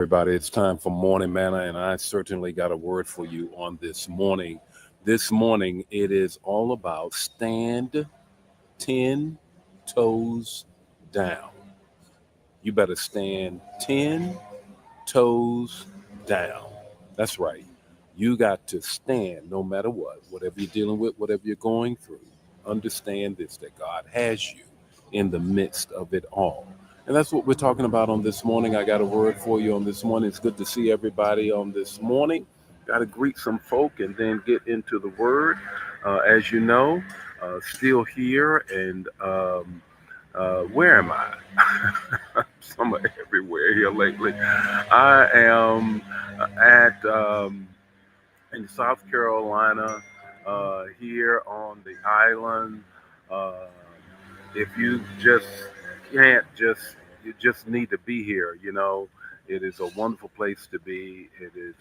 Everybody, it's time for Morning Manna, and I certainly got a word for you on this morning. This morning, it is all about stand 10 toes down. You better stand 10 toes down. That's right. You got to stand no matter what, whatever you're dealing with, whatever you're going through. Understand this that God has you in the midst of it all. And that's what we're talking about on this morning. I got a word for you on this morning. It's good to see everybody on this morning. Got to greet some folk and then get into the word. As you know, still here and where am I? Somewhere everywhere here lately. I am at in South Carolina, here on the island. Uh, if you just can't you just need to be here. It is a wonderful place to be. It is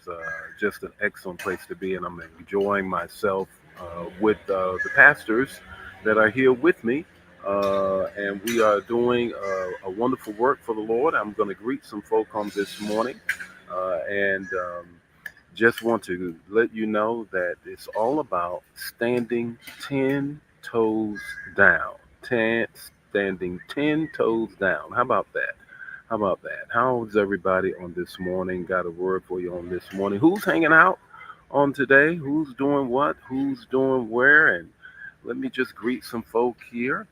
just an excellent place to be, and I'm enjoying myself with the pastors that are here with me. And we are doing a wonderful work for the Lord. I'm going to greet some folk on this morning, and just want to let you know that it's all about standing 10 toes down. Standing 10 toes down. How about that? How about that? How's everybody on this morning? Got a word for you on this morning. Who's hanging out on today? Who's doing what? Who's doing where? And let me just greet some folk here.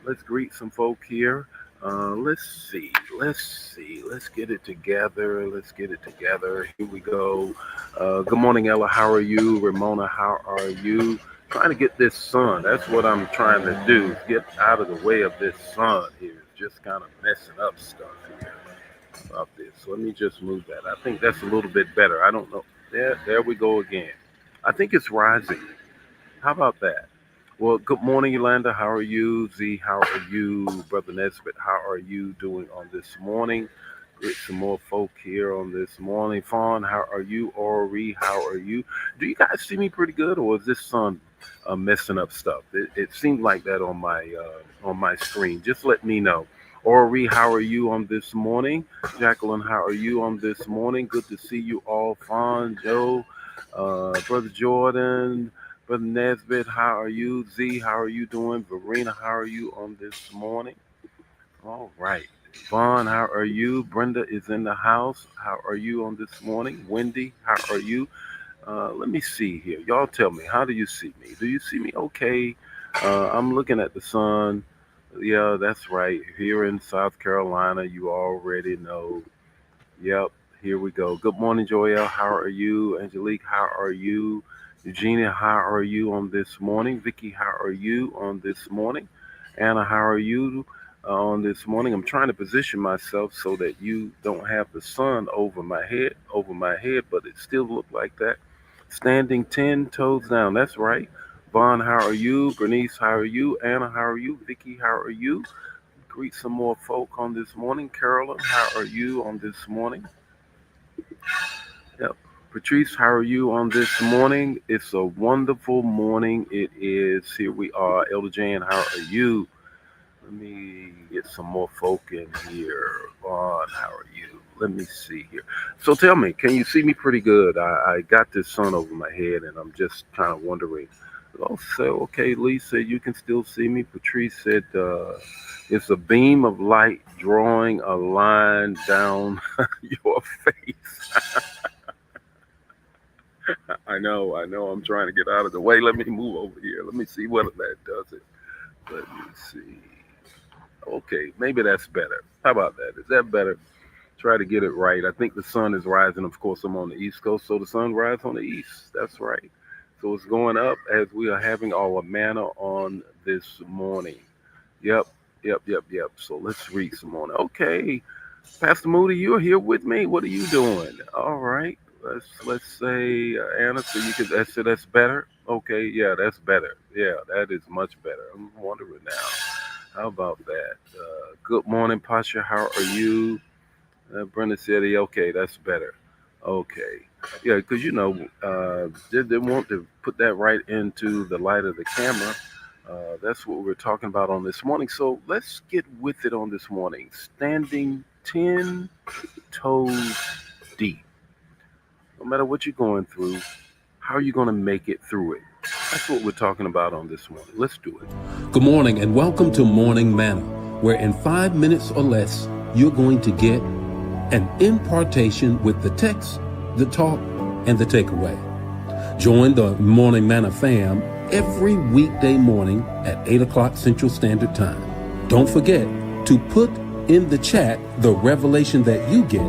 Let's greet some folk here. Let's see. Let's see. Let's get it together. Let's get it together. Here we go. Good morning, Ella. How are you? Ramona, how are you? Trying to get this sun. That's what I'm trying to do. Get out of the way of this sun here. Just kind of messing up stuff here about this. So let me just move that. I think that's a little bit better. I don't know. There we go again. I think it's rising. How about that? Well, good morning, Yolanda. How are you? Z, how are you? Brother Nesbitt, how are you doing on this morning? Get some more folk here on this morning. Fawn, how are you? Ori, how are you? Do you guys see me pretty good, or is this sun messing up stuff? It seemed like that on my screen. Just let me know. Ori, how are you on this morning? Jacqueline, how are you on this morning? Good to see you all. Fawn, Joe, Brother Jordan. Brother Nesbitt, how are you? Z, how are you doing? Verena, how are you on this morning? All right. Vaughn, how are you? Brenda is in the house. How are you on this morning? Wendy, how are you? Let me see here. Y'all tell me, how do you see me? Do you see me okay? I'm looking at the sun. Yeah, that's right. Here in South Carolina, you already know. Yep, here we go. Good morning, Joelle. How are you? Angelique, how are you? Eugenia, how are you on this morning? Vicky, how are you on this morning? Anna, how are you on this morning? I'm trying to position myself so that you don't have the sun over my head, but it still look like that. Standing 10 toes down. That's right. Vaughn, how are you? Bernice, how are you? Anna, how are you? Vicky, how are you? Greet some more folk on this morning. Carolyn, how are you on this morning? Yep. Patrice, how are you on this morning? It's a wonderful morning. It is. Here we are. Elder Jan, how are you? Let me get some more folk in here. Vaughn, how are you? Let me see here. So tell me, can you see me pretty good? I got this sun over my head and I'm just kind of wondering. Also, okay, Lisa, you can still see me. Patrice said it's a beam of light drawing a line down your face. I know. I'm trying to get out of the way. Let me move over here. Let me see whether that does it. Let me see. Okay, maybe that's better. How about that? Is that better? Try to get it right. I think the sun is rising. Of course, I'm on the East Coast, so the sun rises on the east. That's right. So it's going up as we are having our manna on this morning. Yep, yep. So let's read some more. Okay, Pastor Moody, you're here with me. What are you doing? All right. Let's say Anna, so you can that's better. Okay, yeah, that's better. Yeah, that is much better. I'm wondering now. How about that? Good morning, Pasha. How are you? Brenda said, okay, that's better. Okay. Yeah, because they want to put that right into the light of the camera. That's what we're talking about on this morning. So let's get with it on this morning. Standing 10 toes deep. No matter what you're going through, how are you going to make it through it? That's what we're talking about on this morning. Let's do it. Good morning and welcome to Morning Manna, where in 5 minutes or less, you're going to get an impartation with the text, the talk, and the takeaway. Join the Morning Manna fam every weekday morning at 8 o'clock Central Standard Time. Don't forget to put in the chat the revelation that you get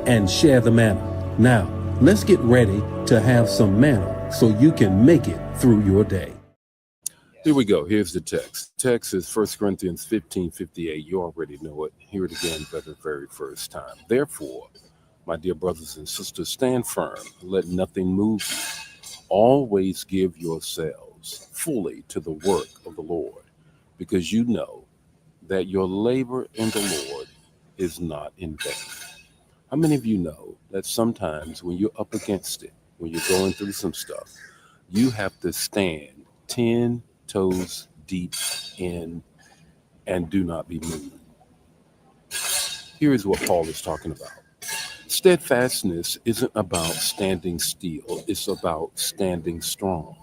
and share the manna. Now, let's get ready to have some manna so you can make it through your day. Here we go. Here's the text. The text is 1 Corinthians 15:58. You already know it. Hear it again for the very first time. Therefore, my dear brothers and sisters, stand firm. Let nothing move you. Always give yourselves fully to the work of the Lord, because you know that your labor in the Lord is not in vain. How many of you know that sometimes when you're up against it, when you're going through some stuff, you have to stand 10 toes deep in and do not be moved? Here is what Paul is talking about. Steadfastness isn't about standing still, it's about standing strong.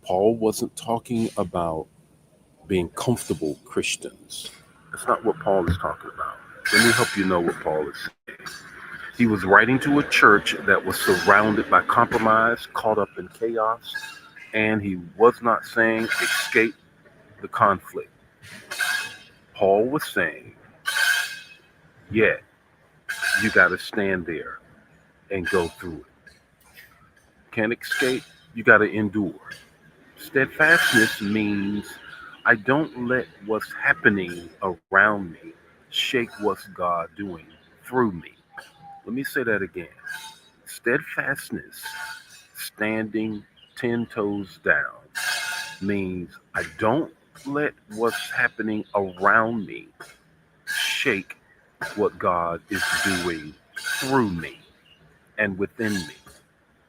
Paul wasn't talking about being comfortable Christians. That's not what Paul is talking about. Let me help you know what Paul is saying. He was writing to a church that was surrounded by compromise, caught up in chaos, and he was not saying escape the conflict. Paul was saying, yeah, you got to stand there and go through it. Can't escape, you got to endure. Steadfastness means I don't let what's happening around me shake what's God doing through me. Let me say that again. Steadfastness, standing 10 toes down, means I don't let what's happening around me shake what God is doing through me and within me.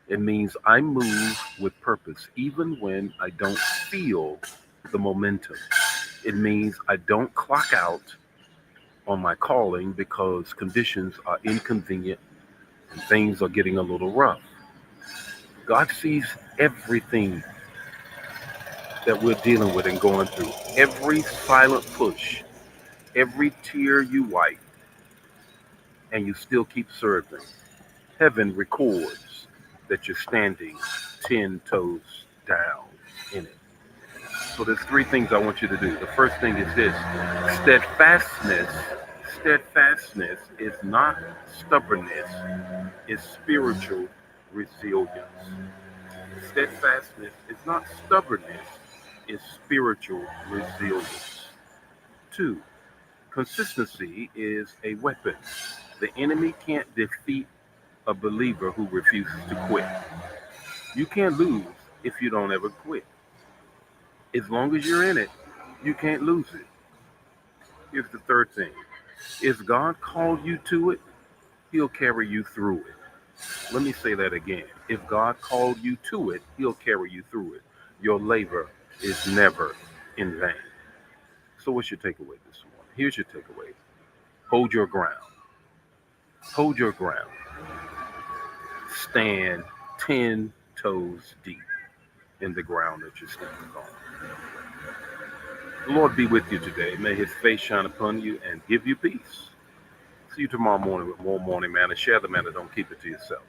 It means I move with purpose even when I don't feel the momentum. It means I don't clock out on my calling because conditions are inconvenient and things are getting a little rough. God sees everything that we're dealing with and going through. Every silent push, every tear you wipe, and you still keep serving. Heaven records that you're standing 10 toes down in it. So there's three things I want you to do. The first thing is this. Steadfastness. Steadfastness is not stubbornness, it's spiritual resilience. Steadfastness is not stubbornness, it's spiritual resilience. Two, consistency is a weapon. The enemy can't defeat a believer who refuses to quit. You can't lose if you don't ever quit. As long as you're in it, you can't lose it. Here's the third thing. If God called you to it, he'll carry you through it. Let me say that again. If God called you to it, he'll carry you through it. Your labor is never in vain. So what's your takeaway this morning? Here's your takeaway. Hold your ground. Hold your ground. Stand 10 toes deep in the ground that you're standing on. The Lord be with you today. May his face shine upon you and give you peace. See you tomorrow morning with more Morning Manna. Share the manna. Don't keep it to yourself.